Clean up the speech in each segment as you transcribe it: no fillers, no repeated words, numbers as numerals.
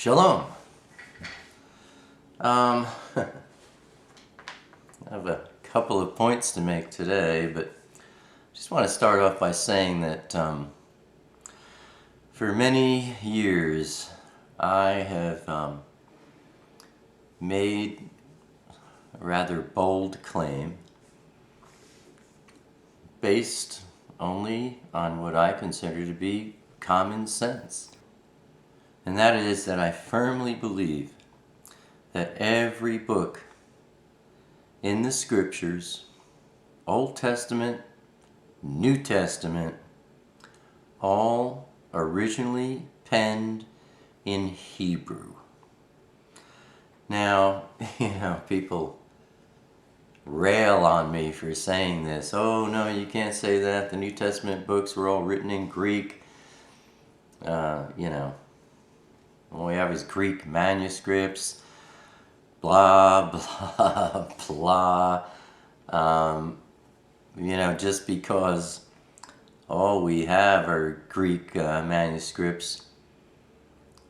Shalom. I have a couple of points to make today, but I just want to start off by saying that for many years I have made a rather bold claim based only on what I consider to be common sense. And that is that I firmly believe that every book in the Scriptures, Old Testament, New Testament, all originally penned in Hebrew. Now, people rail on me for saying this. Oh, no, you can't say that. The New Testament books were all written in Greek. All we have is Greek manuscripts, blah, blah, blah. Just because all we have are Greek manuscripts,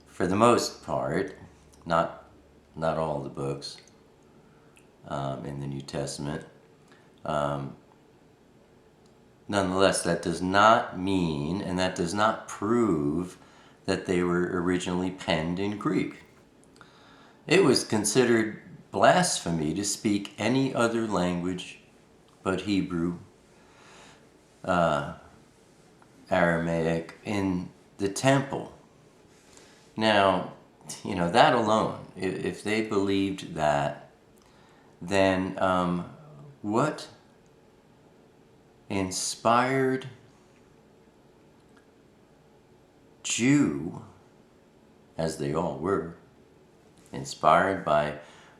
for the most part, not all the books in the New Testament. Nonetheless, that does not mean, and that does not prove, that they were originally penned in Greek. It was considered blasphemy to speak any other language but Hebrew, Aramaic in the temple. Now, that alone, if they believed that, then what inspired Jew, as they all were, inspired by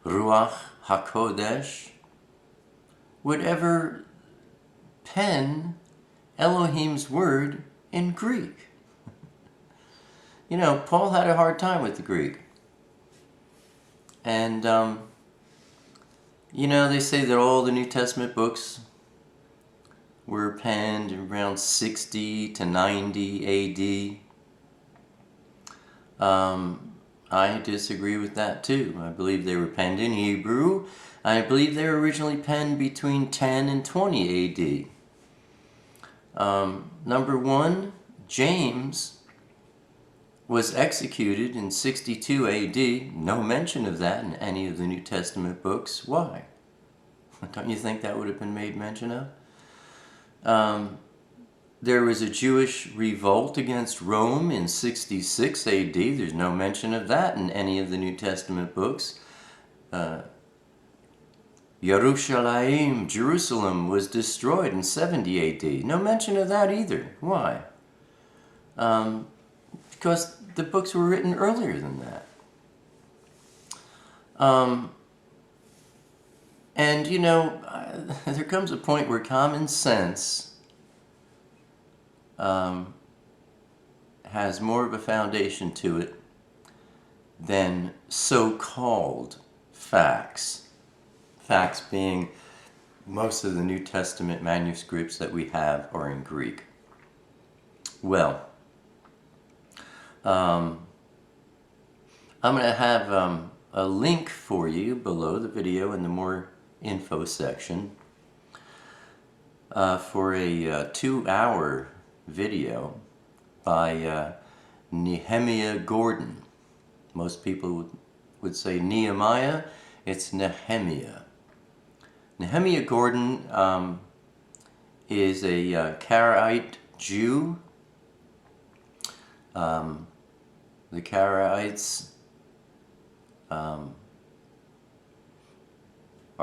Ruach HaKodesh, would ever pen Elohim's word in Greek? Paul had a hard time with the Greek. And, they say that all the New Testament books were penned around 60 to 90 AD. I disagree with that too. I believe they were penned in Hebrew. I believe they were originally penned between 10 and 20 AD. Number one, James was executed in 62 AD. No mention of that in any of the New Testament books. Why? Don't you think that would have been made mention of? There was a Jewish revolt against Rome in 66 AD. There's no mention of that in any of the New Testament books. Yerushalayim, Jerusalem, was destroyed in 70 AD. No mention of that either. Why? Because the books were written earlier than that. There comes a point where common sense has more of a foundation to it than so-called facts. Facts being most of the New Testament manuscripts that we have are in Greek. Well, I'm going to have a link for you below the video in the more info section for a 2-hour video by Nehemiah Gordon. Most people would say Nehemiah. It's Nehemiah. Nehemiah Gordon is a Karaite Jew. The Karaites are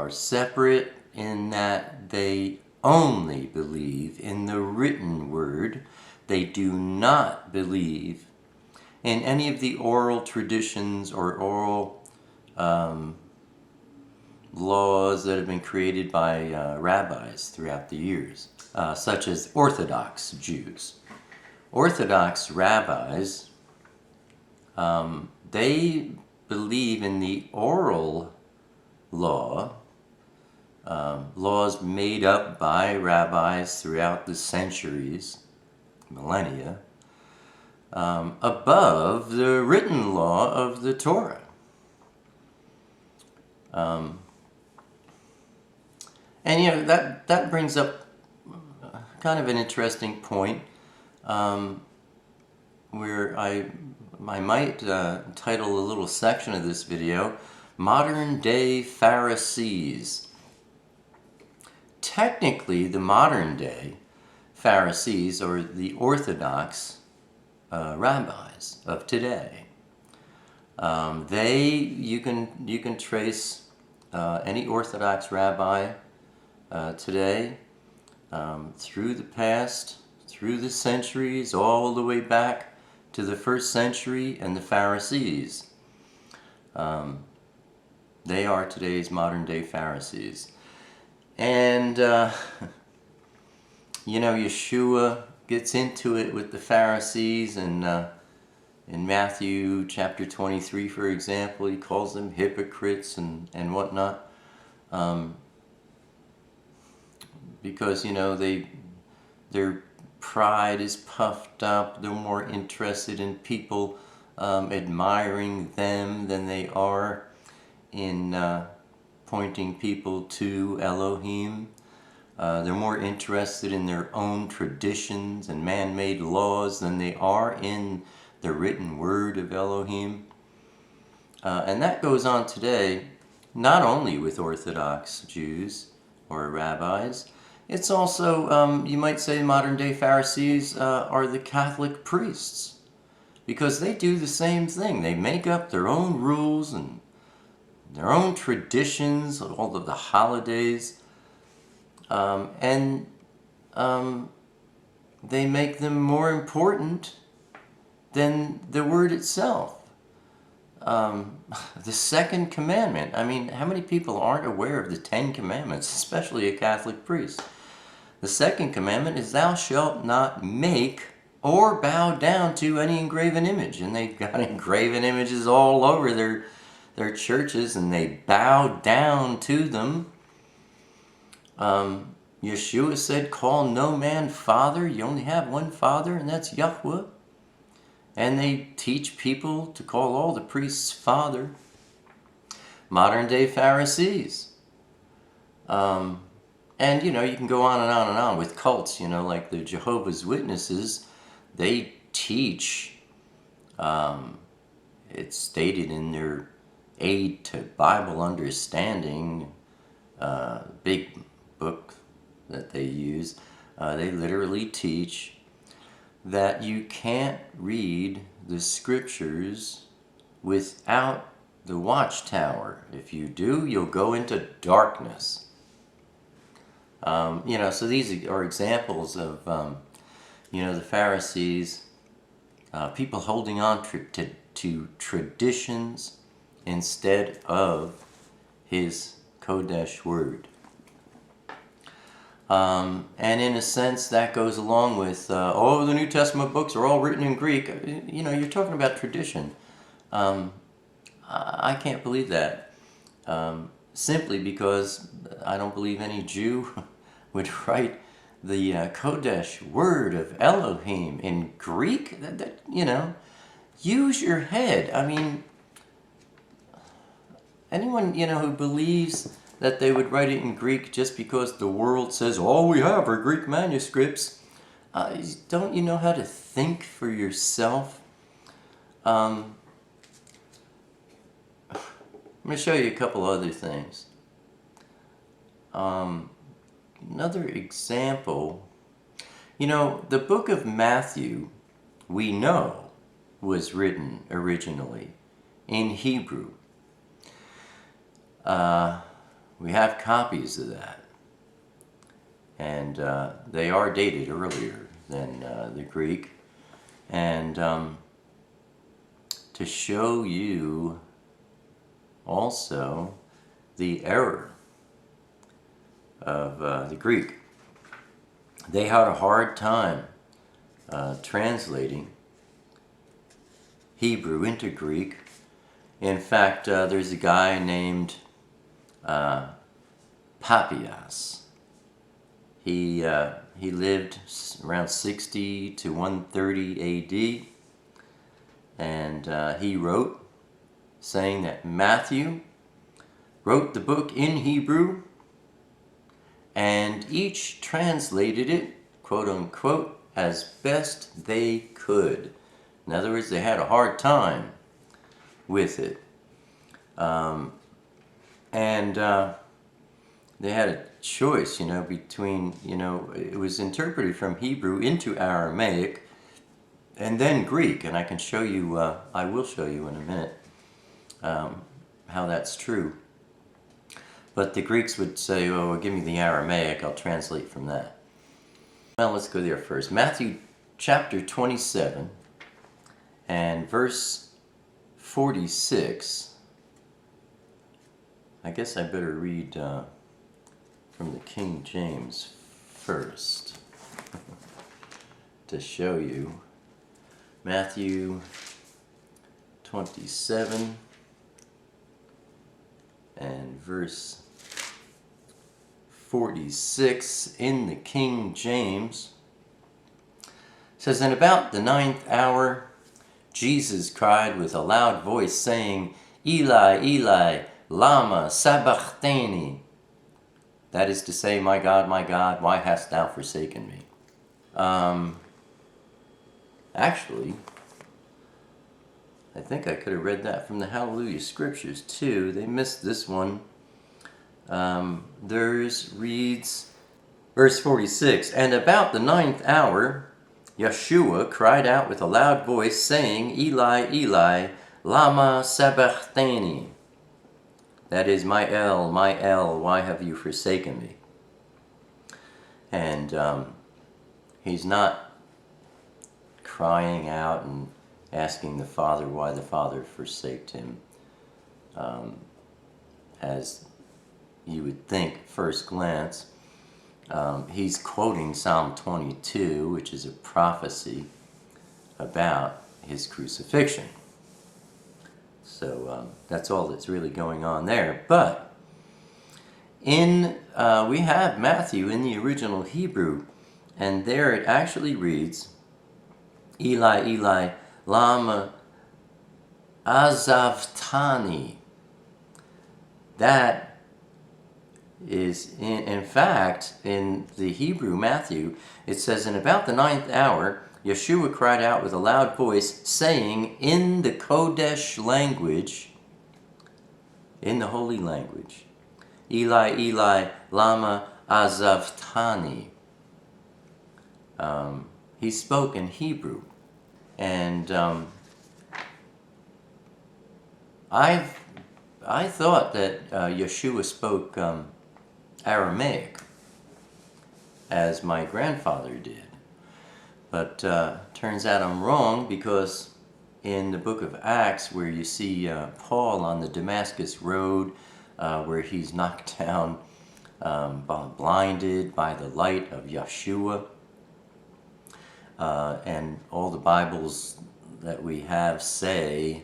separate in that they only believe in the written word. They do not believe in any of the oral traditions or oral laws that have been created by rabbis throughout the years, such as Orthodox Jews. Orthodox rabbis, they believe in the oral law, laws made up by rabbis throughout the centuries, millennia, above the written law of the Torah. And you know, that brings up kind of an interesting point, where I might title a little section of this video, Modern Day Pharisees. Technically, the modern day Pharisees are the Orthodox rabbis of today. You can trace any Orthodox rabbi today, through the past, through the centuries, all the way back to the 1st century and the Pharisees. They are today's modern day Pharisees. And, you know, Yeshua gets into it with the Pharisees, and in Matthew chapter 23, for example, he calls them hypocrites and whatnot. Because, you know, their pride is puffed up. They're more interested in people admiring them than they are in pointing people to Elohim. They're more interested in their own traditions and man-made laws than they are in the written word of Elohim. And that goes on today, not only with Orthodox Jews or rabbis. It's also, you might say, modern-day Pharisees are the Catholic priests, because they do the same thing. They make up their own rules and their own traditions, all of the holidays, and they make them more important than the word itself. The second commandment. I mean, how many people aren't aware of the 10 commandments, especially a Catholic priest? The second commandment is, thou shalt not make or bow down to any engraven image. And they've got engraven images all over their churches, and they bow down to them. Yeshua said, call no man father. You only have one father, and that's Yahweh. And they teach people to call all the priests father. Modern day Pharisees. And, you know, you can go on and on and on with cults, you know, like the Jehovah's Witnesses. They teach, it's stated in their Aid to Bible Understanding, big book that they use. They literally teach that you can't read the scriptures without the watchtower. If you do, you'll go into darkness. You know, so these are examples of, you know, the Pharisees, people holding on to traditions instead of His Kodesh word. And in a sense, that goes along with, oh, the New Testament books are all written in Greek. You know, you're talking about tradition. I can't believe that. Simply because I don't believe any Jew would write the Kodesh word of Elohim in Greek. You know, use your head. I mean, anyone, you know, who believes that they would write it in Greek just because the world says all we have are Greek manuscripts, don't you know how to think for yourself? I'm going to show you a couple other things. Another example, you know, the book of Matthew, we know, was written originally in Hebrew. We have copies of that, and they are dated earlier than the Greek. And to show you also the error of the Greek, they had a hard time translating Hebrew into Greek. In fact, there's a guy named Papias. He lived around 60 to 130 AD. And he wrote, saying that Matthew wrote the book in Hebrew, and each translated it, quote unquote, as best they could. In other words, they had a hard time with it. They had a choice, between, it was interpreted from Hebrew into Aramaic and then Greek. And I can show you, I will show you in a minute how that's true. But the Greeks would say, oh, well, give me the Aramaic, I'll translate from that. Well, let's go there first. Matthew chapter 27 and verse 46. I guess I better read from the King James first to show you. Matthew 27 and verse 46 in the King James says, "And about the 9th hour, Jesus cried with a loud voice, saying, Eli, Eli, lama sabachthani." That is to say, my God, why hast thou forsaken me? Actually, I think I could have read that from the HalleluYah Scriptures too. They missed this one. Theirs reads, verse 46, "And about the 9th hour, Yeshua cried out with a loud voice, saying, Eli, Eli, lama sabachthani." That is, my El, why have you forsaken me? And he's not crying out and asking the Father why the Father forsaked him, as you would think first glance. He's quoting Psalm 22, which is a prophecy about his crucifixion. So that's all that's really going on there. But we have Matthew in the original Hebrew, and there it actually reads, Eli, Eli, lama azavtani. That is, in fact, in the Hebrew Matthew, it says, "In about the 9th hour, Yeshua cried out with a loud voice, saying," in the Kodesh language, in the holy language, "Eli, Eli, lama azavtani." He spoke in Hebrew. And I thought that Yeshua spoke Aramaic, as my grandfather did. But turns out I'm wrong, because in the book of Acts, where you see Paul on the Damascus road, where he's knocked down, blinded by the light of Yeshua, and all the Bibles that we have say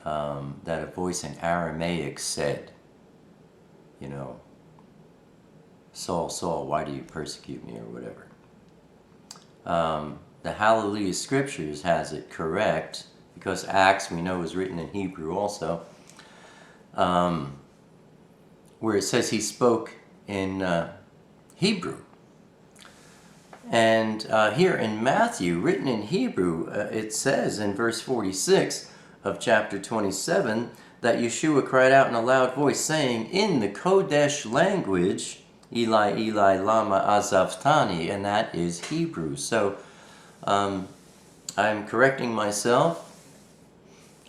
that a voice in Aramaic said, "Saul, Saul, why do you persecute me?" or whatever. The HalleluYah Scriptures has it correct, because Acts, we know, was written in Hebrew also, where it says he spoke in Hebrew. And here in Matthew, written in Hebrew, it says in verse 46 of chapter 27 that Yeshua cried out in a loud voice, saying, in the Kodesh language, Eli, Eli, lama azavtani, and that is Hebrew. So I'm correcting myself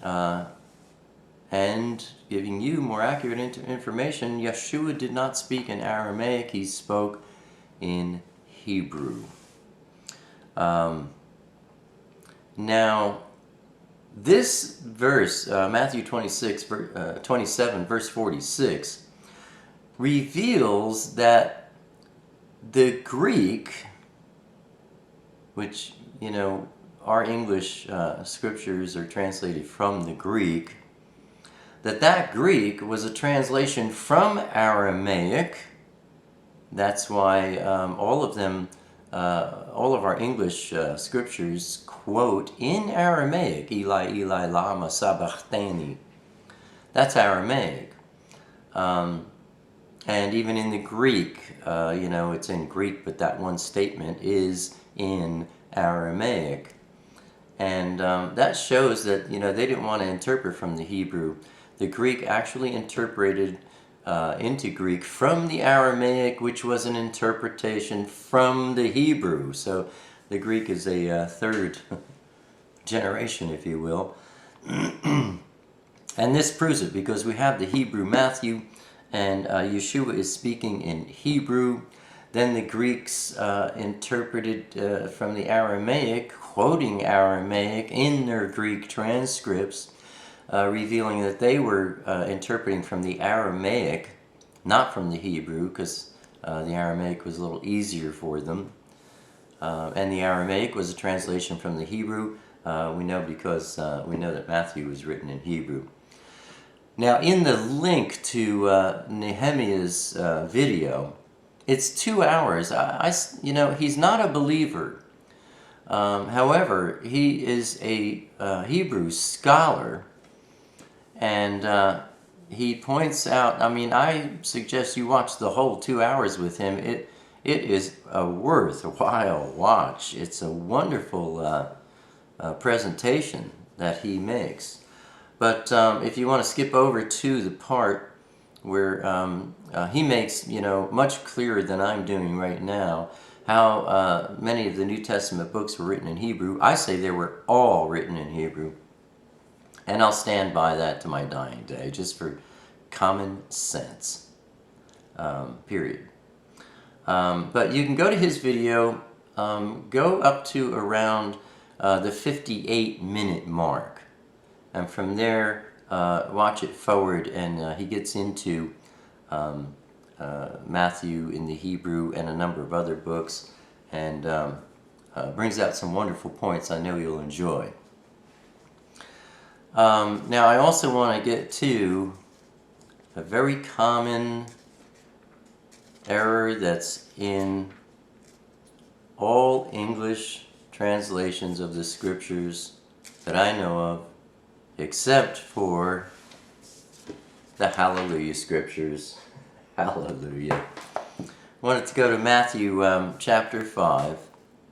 and giving you more accurate information. Yeshua did not speak in Aramaic, he spoke in Hebrew. Now, this verse, Matthew 27, verse 46, reveals that the Greek, which, our English scriptures are translated from the Greek, that Greek was a translation from Aramaic. That's why all of them all of our English scriptures quote in Aramaic, Eli, Eli, lama sabachthani. That's Aramaic. And even in the Greek, it's in Greek, but that one statement is in Aramaic. And that shows that, they didn't want to interpret from the Hebrew. The Greek actually interpreted into Greek from the Aramaic, which was an interpretation from the Hebrew. So the Greek is a third generation, if you will. And this proves it, because we have the Hebrew Matthew, and Yeshua is speaking in Hebrew. Then the Greeks interpreted from the Aramaic, quoting Aramaic in their Greek transcripts, revealing that they were interpreting from the Aramaic, not from the Hebrew, because the Aramaic was a little easier for them. And the Aramaic was a translation from the Hebrew. We know because we know that Matthew was written in Hebrew. Now, in the link to Nehemiah's video, it's 2 hours. He's not a believer. However, he is a Hebrew scholar, and he points out, I suggest you watch the whole 2 hours with him. It is a worthwhile watch. It's a wonderful presentation that he makes. But if you want to skip over to the part where he makes, much clearer than I'm doing right now, how many of the New Testament books were written in Hebrew, I say they were all written in Hebrew. And I'll stand by that to my dying day, just for common sense, period. But you can go to his video, go up to around the 58-minute mark. And from there, watch it forward, and he gets into Matthew in the Hebrew and a number of other books, and brings out some wonderful points I know you'll enjoy. Now, I also want to get to a very common error that's in all English translations of the scriptures that I know of, except for the HalleluYah Scriptures. Hallelujah. I wanted to go to Matthew chapter 5.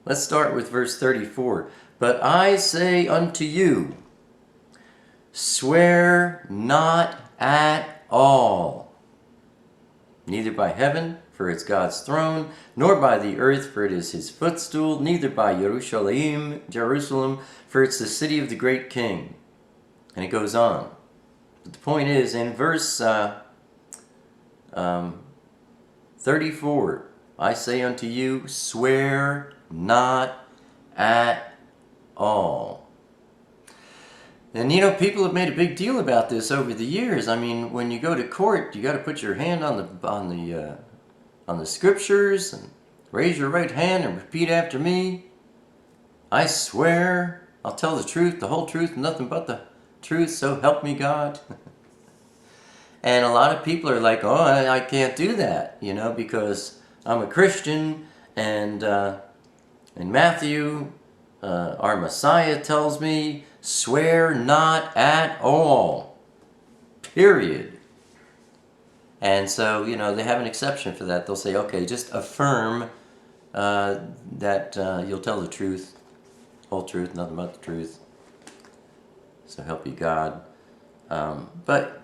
Let's start with verse 34. But I say unto you, swear not at all, neither by heaven, for it's God's throne, nor by the earth, for it is his footstool, neither by Jerusalem, for it's the city of the great king. And it goes on. But the point is, in verse 34, I say unto you, swear not at all. And people have made a big deal about this over the years. When you go to court, you got to put your hand on the scriptures and raise your right hand and repeat after me. I swear I'll tell the truth, the whole truth, and nothing but the truth, so help me God. And a lot of people are like, oh, I can't do that, because I'm a Christian, and in Matthew, our Messiah tells me, swear not at all, period. And so, they have an exception for that. They'll say, okay, just affirm that you'll tell the truth, whole truth, nothing but the truth. So help you God. But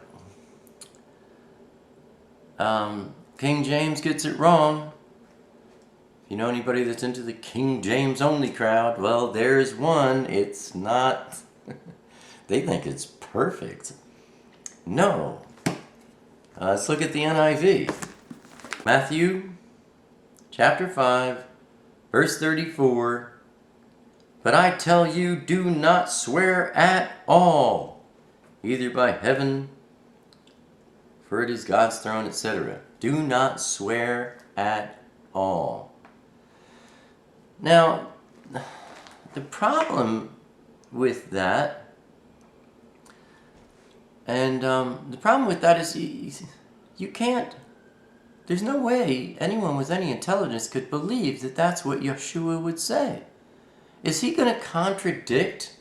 King James gets it wrong. If you know anybody that's into the King James only crowd, well, there's one. It's not. They think it's perfect. No. Let's look at the NIV. Matthew chapter 5, verse 34. But I tell you, do not swear at all, either by heaven, for it is God's throne, etc. Do not swear at all. Now, the problem with that, and the problem with that is you can't There's no way anyone with any intelligence could believe that that's what Yeshua would say. Is he going to contradict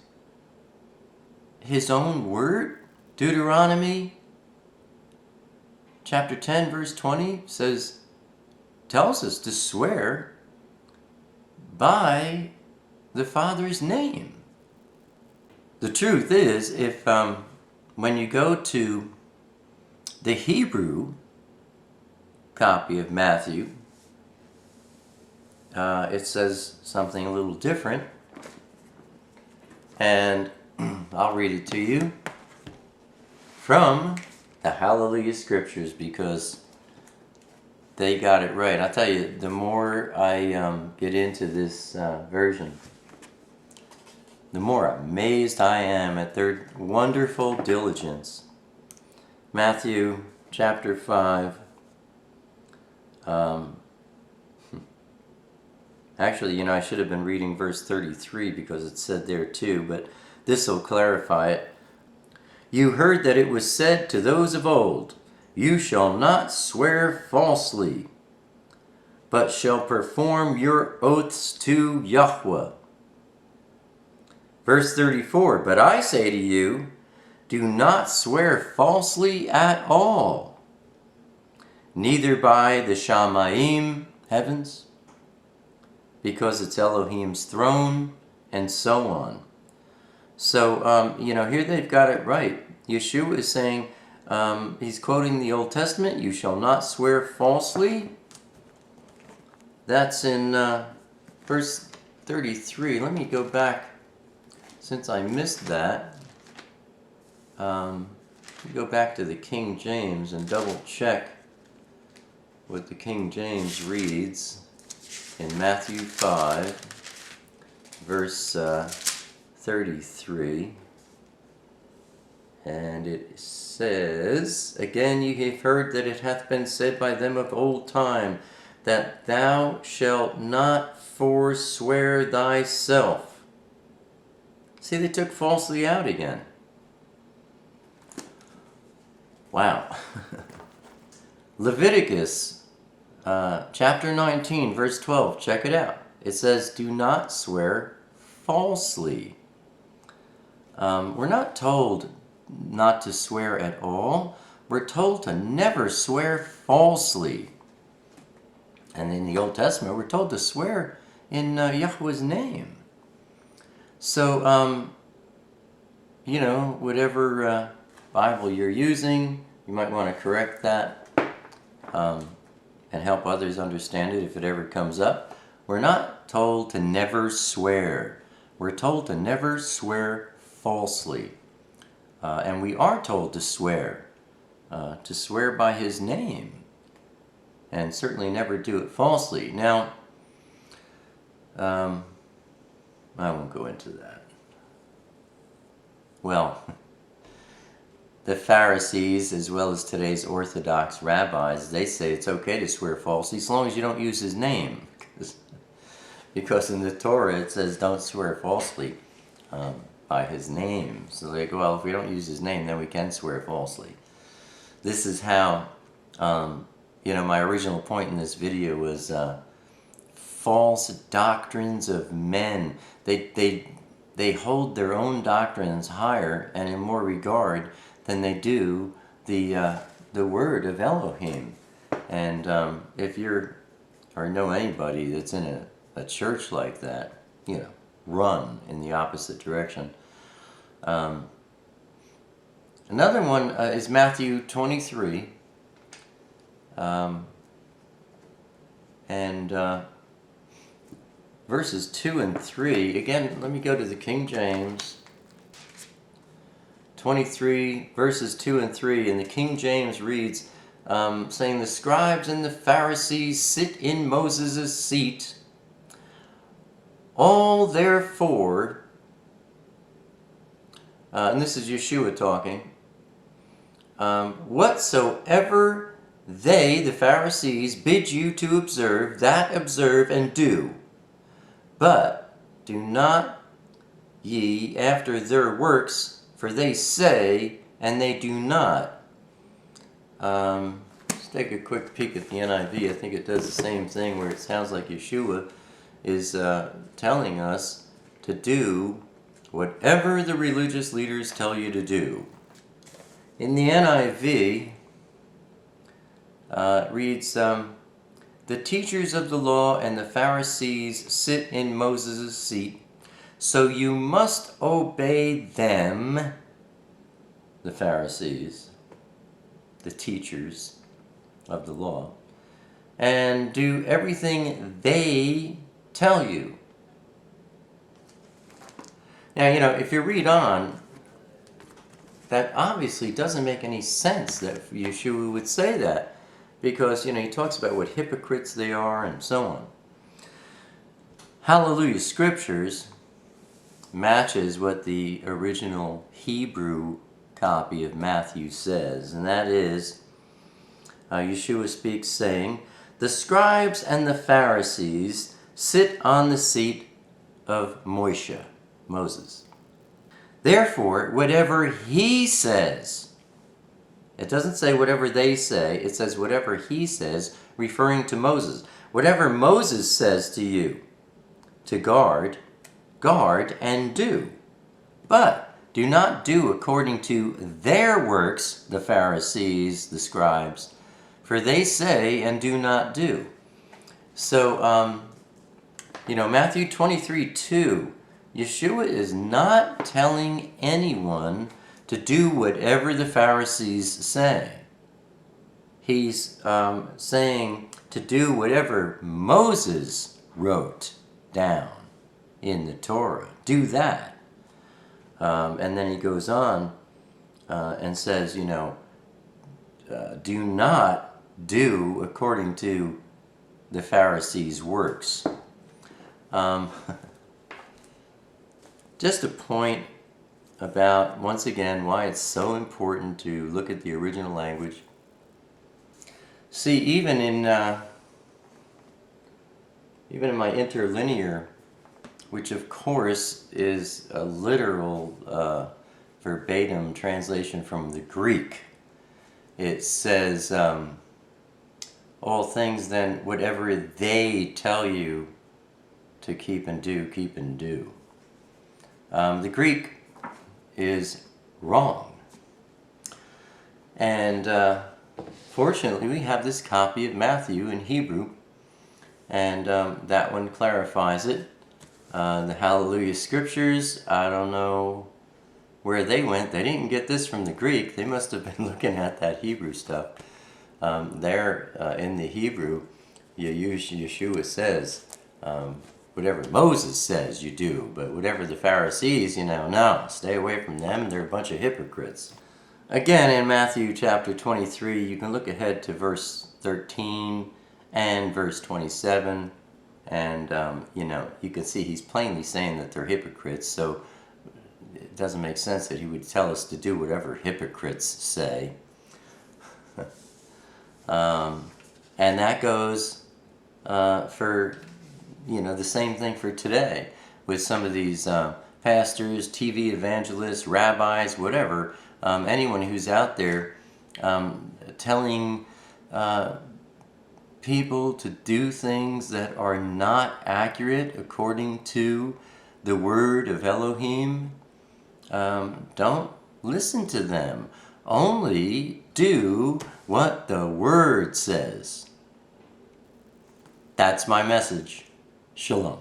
his own word? Deuteronomy chapter 10 verse 20 tells us to swear by the Father's name. The truth is, if when you go to the Hebrew copy of Matthew, it says something a little different, and I'll read it to you from the HalleluYah Scriptures, because they got it right. I'll tell you, the more I get into this version, the more amazed I am at their wonderful diligence. Matthew chapter 5. Actually, I should have been reading verse 33 because it said there too, but this will clarify it. You heard that it was said to those of old, you shall not swear falsely, but shall perform your oaths to Yahweh. Verse 34, but I say to you, do not swear falsely at all, neither by the Shamayim, heavens, because it's Elohim's throne, and so on. So, here they've got it right. Yeshua is saying, he's quoting the Old Testament, you shall not swear falsely. That's in verse 33. Let me go back, since I missed that. Go back to the King James and double check what the King James reads in Matthew 5, verse 33. And it says, again ye have heard that it hath been said by them of old time, that thou shalt not forswear thyself. See, they took falsely out again. Wow. Leviticus chapter 19, verse 12. Check it out. It says, do not swear falsely. We're not told not to swear at all. We're told to never swear falsely. And in the Old Testament, we're told to swear in Yahweh's name. So, whatever Bible you're using, you might want to correct that and help others understand it if it ever comes up. We're not told to never swear. We're told to never swear falsely. And we are told to swear by His name, and certainly never do it falsely. Now, I won't go into that. Well, the Pharisees, as well as today's Orthodox rabbis, they say it's okay to swear falsely as long as you don't use His name. Because in the Torah it says don't swear falsely by His name. So they go, well, if we don't use His name, then we can swear falsely. This is how, my original point in this video was false doctrines of men. They hold their own doctrines higher and in more regard than they do the word of Elohim. And if you're, or know anybody that's in a church like that, run in the opposite direction. Another one is Matthew 23. Verses 2 and 3. Again, let me go to the King James. 23, verses 2 and 3. And the King James reads, saying, the scribes and the Pharisees sit in Moses' seat. All therefore, and this is Yeshua talking, whatsoever they, the Pharisees, bid you to observe, that observe and do. But do not ye after their works, for they say, and they do not. Just take a quick peek at the NIV. I think it does the same thing, where it sounds like Yeshua is telling us to do whatever the religious leaders tell you to do. In the NIV, it reads, the teachers of the law and the Pharisees sit in Moses' seat, so you must obey them, the Pharisees, the teachers of the law, and do everything they tell you. Now, if you read on, that obviously doesn't make any sense that Yeshua would say that, because, he talks about what hypocrites they are and so on. HalleluYah Scriptures matches what the original Hebrew copy of Matthew says, and that is, Yeshua speaks saying, the scribes and the Pharisees sit on the seat of Moses. Therefore, whatever he says, it doesn't say whatever they say, it says whatever he says, referring to Moses. Whatever Moses says to you to guard and do. But do not do according to their works, the Pharisees, the scribes, for they say and do not do. So, Matthew 23:2, Yeshua is not telling anyone to do whatever the Pharisees say. He's saying to do whatever Moses wrote down in the Torah. Do that. And then he goes on and says, do not do according to the Pharisees' works. Just a point about, once again, why it's so important to look at the original language. See, even in my interlinear, which of course is a literal verbatim translation from the Greek, it says, all things then, whatever they tell you to keep and do, keep and do. The Greek is wrong. And fortunately, we have this copy of Matthew in Hebrew, and that one clarifies it. The HalleluYah Scriptures, I don't know where they went. They didn't get this from the Greek. They must have been looking at that Hebrew stuff. There in the Hebrew, Yeshua says, whatever Moses says you do, but whatever the Pharisees, no, stay away from them. They're a bunch of hypocrites. Again, in Matthew chapter 23, you can look ahead to verse 13 and verse 27, and, you can see he's plainly saying that they're hypocrites, so it doesn't make sense that he would tell us to do whatever hypocrites say. And that goes for, the same thing for today with some of these pastors, TV evangelists, rabbis, whatever, anyone who's out there telling people to do things that are not accurate according to the word of Elohim. Don't listen to them. Only do what the word says. That's my message. Shalom.